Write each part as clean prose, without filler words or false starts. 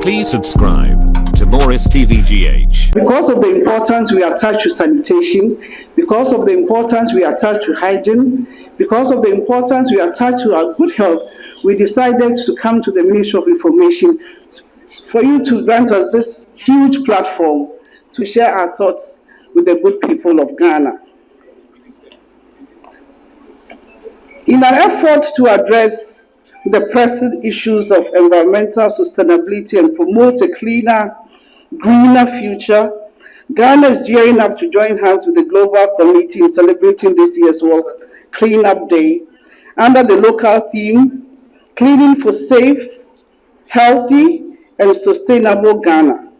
Please subscribe to Morris TVGH. Because of the importance we attach to sanitation, because of the importance we attach to hygiene, because of the importance we attach to our good health, we decided to come to the Ministry of Information for you to grant us this huge platform to share our thoughts with the good people of Ghana. In an effort to address the pressing issues of environmental sustainability and promote a cleaner, greener future, Ghana is gearing up to join hands with the global community in celebrating this year's World Cleanup Day under the local theme, Cleaning for Safe, Healthy, and Sustainable Ghana.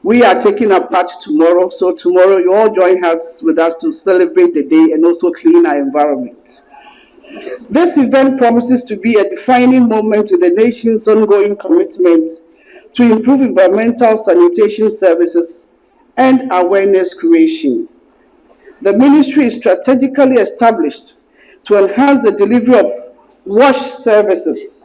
We are taking a part tomorrow, so tomorrow you all join hands with us to celebrate the day and also clean our environment. This event promises to be a defining moment in the nation's ongoing commitment to improve environmental sanitation services and awareness creation. The ministry is strategically established to enhance the delivery of wash services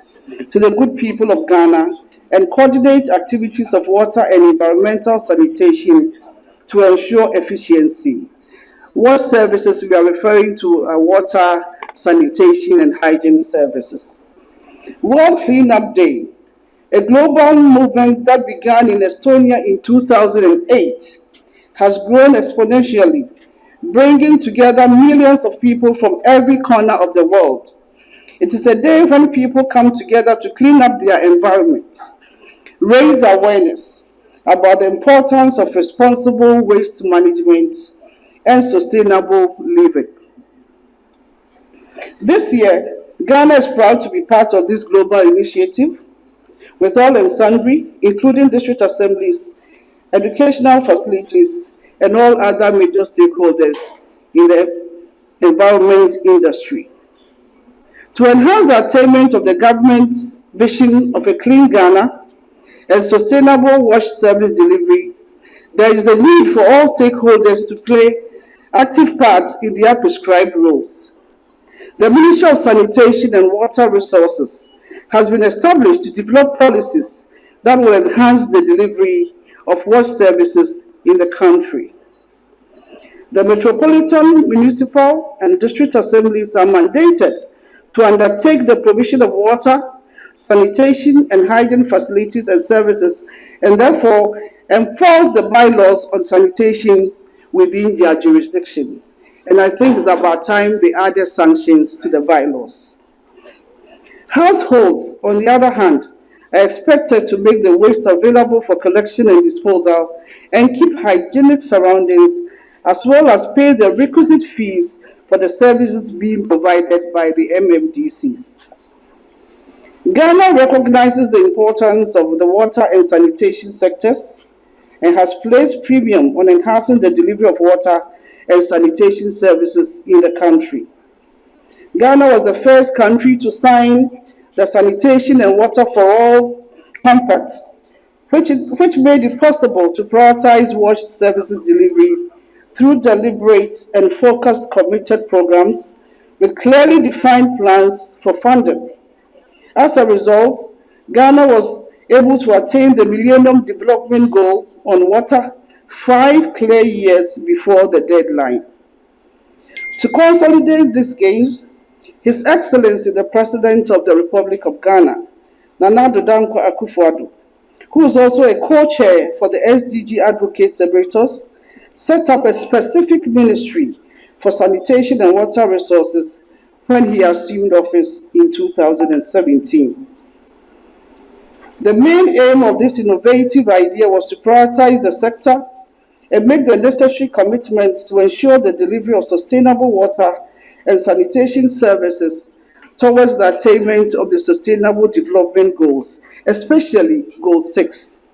to the good people of Ghana and coordinate activities of water and environmental sanitation to ensure efficiency. Wash services, we are referring to water, sanitation, and hygiene services. World Cleanup Day, a global movement that began in Estonia in 2008, has grown exponentially, bringing together millions of people from every corner of the world. It is a day when people come together to clean up their environment, raise awareness about the importance of responsible waste management and sustainable living. This year, Ghana is proud to be part of this global initiative, with all and sundry, including district assemblies, educational facilities, and all other major stakeholders in the environment industry. To enhance the attainment of the government's vision of a clean Ghana and sustainable wash service delivery, there is the need for all stakeholders to play active parts in their prescribed roles. The Ministry of Sanitation and Water Resources has been established to develop policies that will enhance the delivery of wash services in the country. The Metropolitan, Municipal, and District Assemblies are mandated to undertake the provision of water, sanitation, and hygiene facilities and services, and therefore enforce the bylaws on sanitation within their jurisdiction. And I think it's about time they added sanctions to the bylaws. Households, on the other hand, are expected to make the waste available for collection and disposal and keep hygienic surroundings, as well as pay the requisite fees for the services being provided by the MMDCs. Ghana recognizes the importance of the water and sanitation sectors and has placed premium on enhancing the delivery of water and sanitation services in the country. Ghana was the first country to sign the Sanitation and Water for All Compact, which made it possible to prioritize wash services delivery through deliberate and focused committed programs with clearly defined plans for funding. As a result, Ghana was able to attain the Millennium Development Goal on water 5 clear years before the deadline. To consolidate these gains, His Excellency the President of the Republic of Ghana, Nana Addo Dankwa Akufo-Addo, who is also a co-chair for the SDG Advocates Emeritus, set up a specific ministry for sanitation and water resources when he assumed office in 2017. The main aim of this innovative idea was to prioritize the sector and make the necessary commitments to ensure the delivery of sustainable water and sanitation services towards the attainment of the Sustainable Development Goals, especially Goal 6.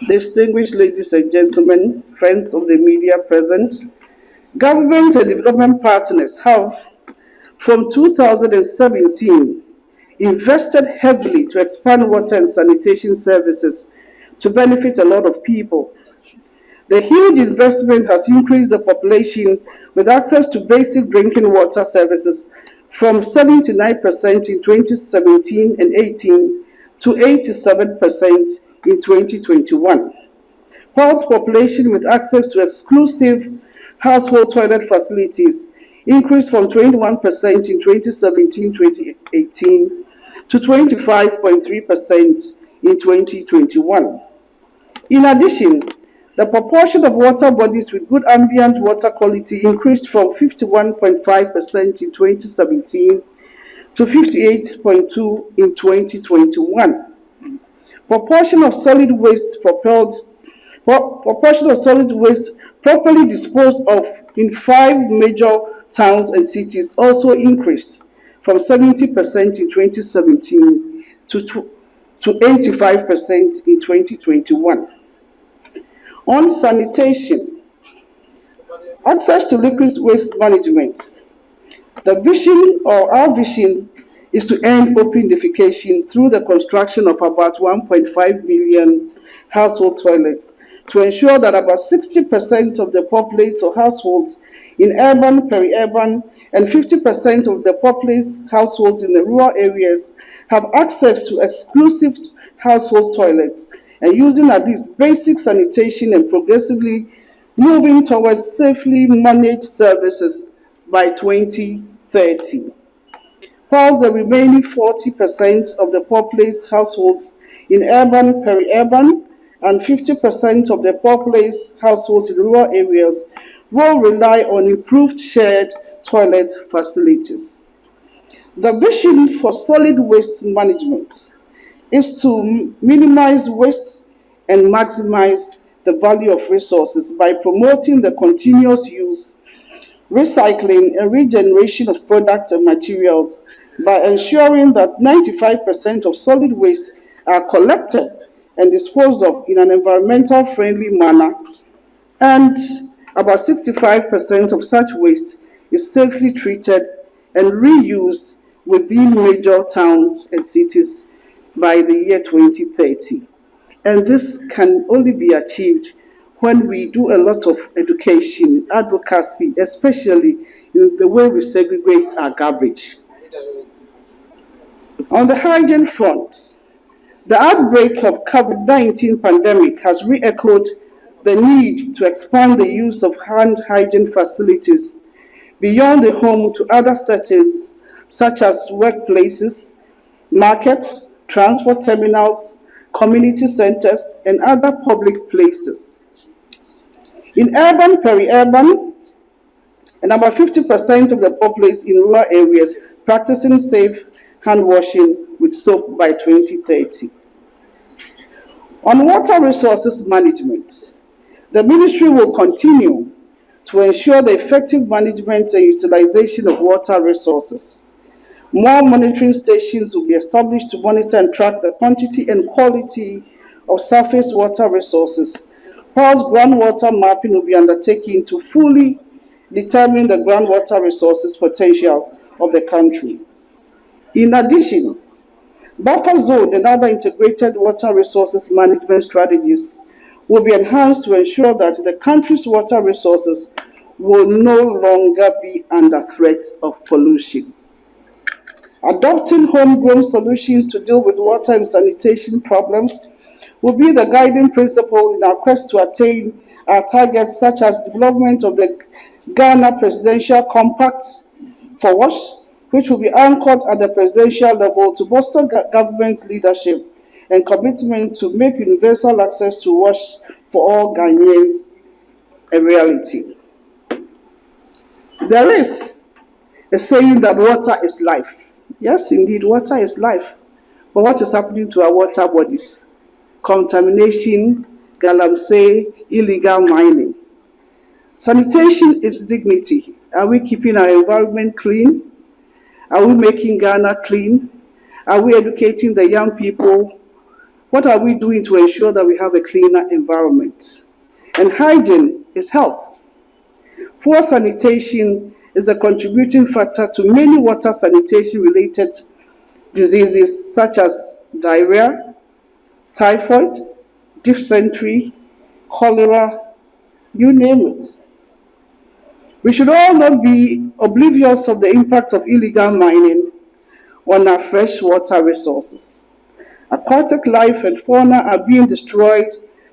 Distinguished ladies and gentlemen, friends of the media present, government and development partners have, from 2017, invested heavily to expand water and sanitation services to benefit a lot of people. The huge investment has increased the population with access to basic drinking water services from 79% in 2017 and 18 to 87% in 2021, whilst population with access to exclusive household toilet facilities increased from 21% in 2017-2018 to 25.3% in 2021. In addition, the proportion of water bodies with good ambient water quality increased from 51.5% in 2017 to 58.2% in 2021. Proportion of solid waste properly disposed of in 5 major towns and cities also increased from 70% in 2017 to 85% in 2021. On sanitation, access to liquid waste management. Our vision is to end open defecation through the construction of about 1.5 million household toilets to ensure that about 60% of the populace or households in urban, peri-urban, and 50% of the populace households in the rural areas have access to exclusive household toilets, and using at least basic sanitation and progressively moving towards safely managed services by 2030. Whilst the remaining 40% of the populace households in urban, peri-urban, and 50% of the populace households in rural areas will rely on improved shared toilet facilities. The vision for solid waste management is to minimize waste and maximize the value of resources by promoting the continuous use, recycling, and regeneration of products and materials by ensuring that 95% of solid waste are collected and disposed of in an environmental friendly manner, and about 65% of such waste is safely treated and reused within major towns and cities by the year 2030. And this can only be achieved when we do a lot of education, advocacy, especially in the way we segregate our garbage. On the hygiene front, the outbreak of COVID-19 pandemic has re-echoed the need to expand the use of hand hygiene facilities beyond the home to other settings such as workplaces, markets, transport terminals, community centers, and other public places. In urban, peri-urban, and about 50% of the populace in rural areas practicing safe hand washing with soap by 2030. On water resources management, the ministry will continue to ensure the effective management and utilization of water resources. More monitoring stations will be established to monitor and track the quantity and quality of surface water resources, whilst groundwater mapping will be undertaken to fully determine the groundwater resources potential of the country. In addition, buffer zone and other integrated water resources management strategies will be enhanced to ensure that the country's water resources will no longer be under threat of pollution. Adopting homegrown solutions to deal with water and sanitation problems will be the guiding principle in our quest to attain our targets, such as development of the Ghana Presidential Compact for WASH, which will be anchored at the presidential level to bolster government leadership and commitment to make universal access to WASH for all Ghanaians a reality. There is a saying that water is life. Yes, indeed, water is life. But what is happening to our water bodies? Contamination, galamsey, illegal mining. Sanitation is dignity. Are we keeping our environment clean? Are we making Ghana clean? Are we educating the young people? What are we doing to ensure that we have a cleaner environment? And hygiene is health. Poor sanitation is a contributing factor to many water sanitation related diseases such as diarrhea, typhoid, dysentery, cholera, you name it. We should all not be oblivious of the impact of illegal mining on our fresh water resources. Aquatic life and fauna are being destroyed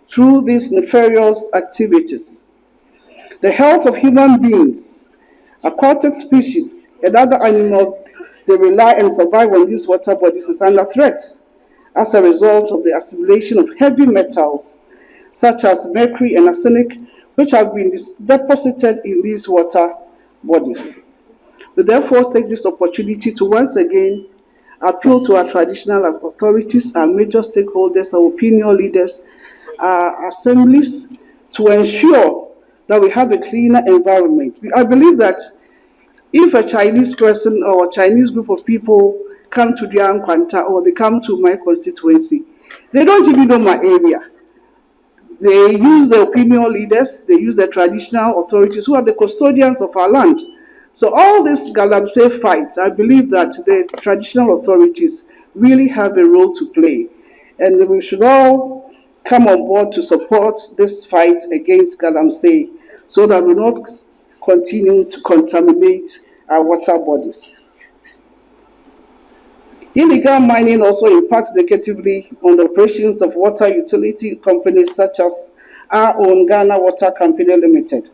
through these nefarious activities. The health of human beings, aquatic species, and other animals they rely and survive on these water bodies is under threat as a result of the assimilation of heavy metals such as mercury and arsenic, which have been deposited in these water bodies. We therefore take this opportunity to once again appeal to our traditional authorities, our major stakeholders, our opinion leaders, our assemblies to ensure that we have a cleaner environment. I believe that if a Chinese person or a Chinese group of people come to Dian Kwanta or they come to my constituency, they don't even know my area. They use the opinion leaders, they use the traditional authorities who are the custodians of our land. So all these Galamsey fights, I believe that the traditional authorities really have a role to play. And we should all come on board to support this fight against Galamsey so that we not continue to contaminate our water bodies. Illegal mining also impacts negatively on the operations of water utility companies such as our own Ghana Water Company Limited.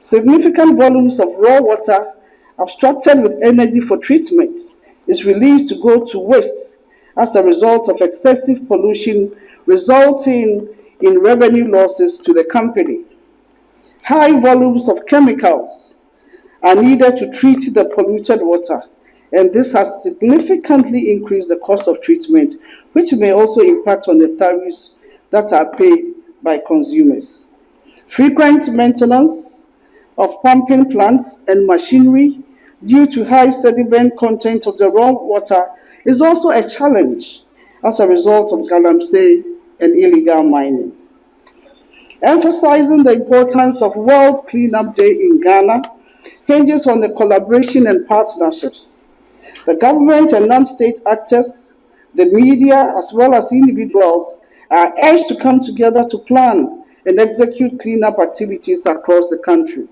Significant volumes of raw water abstracted with energy for treatment is released to go to waste as a result of excessive pollution, resulting in revenue losses to the company. High volumes of chemicals are needed to treat the polluted water, and this has significantly increased the cost of treatment, which may also impact on the tariffs that are paid by consumers. Frequent maintenance of pumping plants and machinery due to high sediment content of the raw water is also a challenge as a result of galamsey and illegal mining. Emphasizing the importance of World Cleanup Day in Ghana hinges on the collaboration and partnerships. The government and non-state actors, the media, as well as individuals are urged to come together to plan and execute cleanup activities across the country.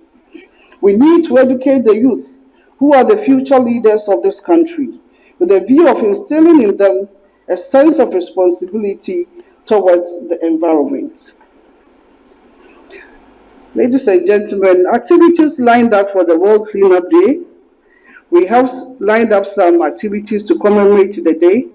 We need to educate the youth, who are the future leaders of this country, with a view of instilling in them a sense of responsibility towards the environment. Ladies and gentlemen, activities lined up for the World Cleanup Day. We have lined up some activities to commemorate the day,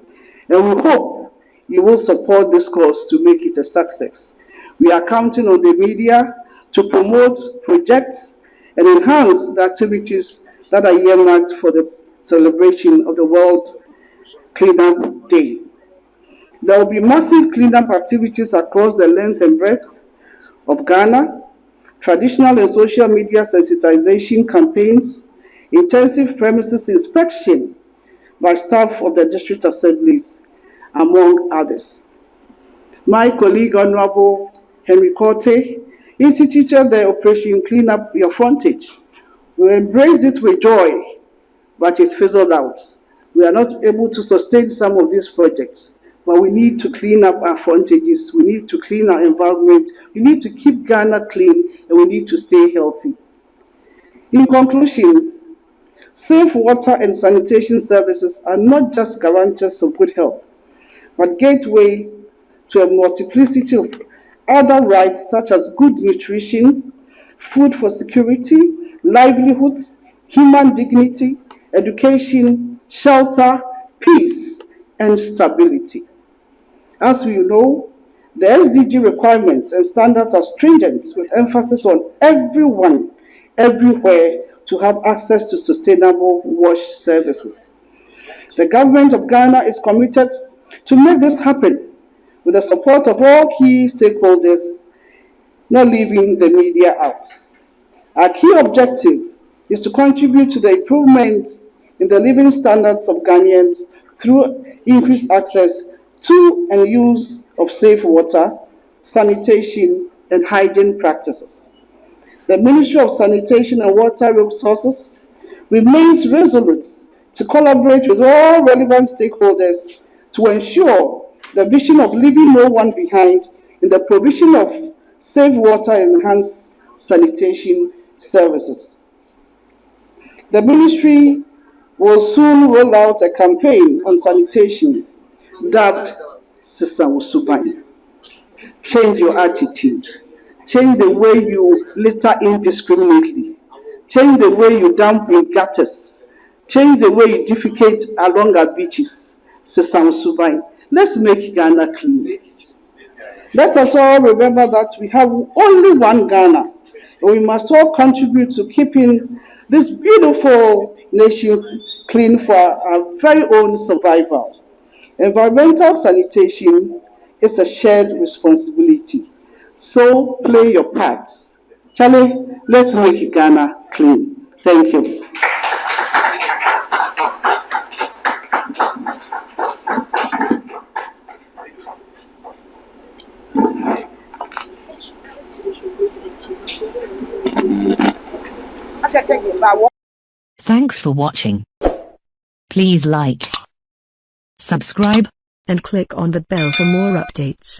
and we hope you will support this cause to make it a success. We are counting on the media to promote projects and enhance the activities that are earmarked for the celebration of the World Cleanup Day. There will be massive cleanup activities across the length and breadth of Ghana, traditional and social media sensitization campaigns, intensive premises inspection by staff of the district assemblies, among others. My colleague, Honorable Henry Korte, instituted the Operation Clean Up Your Frontage. We embraced it with joy, but it fizzled out. We are not able to sustain some of these projects, but we need to clean up our frontages. We need to clean our environment. We need to keep Ghana clean, and we need to stay healthy. In conclusion, safe water and sanitation services are not just guarantors of good health, but gateway to a multiplicity of other rights such as good nutrition, food for security, livelihoods, human dignity, education, shelter, peace, and stability. As we know, the SDG requirements and standards are stringent with emphasis on everyone, everywhere to have access to sustainable wash services. The government of Ghana is committed to make this happen with the support of all key stakeholders, not leaving the media out. Our key objective is to contribute to the improvement in the living standards of Ghanaians through increased access to and use of safe water, sanitation, and hygiene practices. The Ministry of Sanitation and Water Resources remains resolute to collaborate with all relevant stakeholders to ensure the vision of leaving no one behind in the provision of safe water and enhanced sanitation services. The ministry will soon roll out a campaign on sanitation dubbed Sister Usubai. Change your attitude. Change the way you litter indiscriminately. Change the way you dump in gutters. Change the way you defecate along our beaches. Sister Usubai. Let's make Ghana clean. Let us all remember that we have only one Ghana. We must all contribute to keeping this beautiful nation clean for our very own survival. Environmental sanitation is a shared responsibility. So play your part. Charlie, let's make Ghana clean. Thank you. Thanks for watching. Please like, subscribe, and click on the bell for more updates.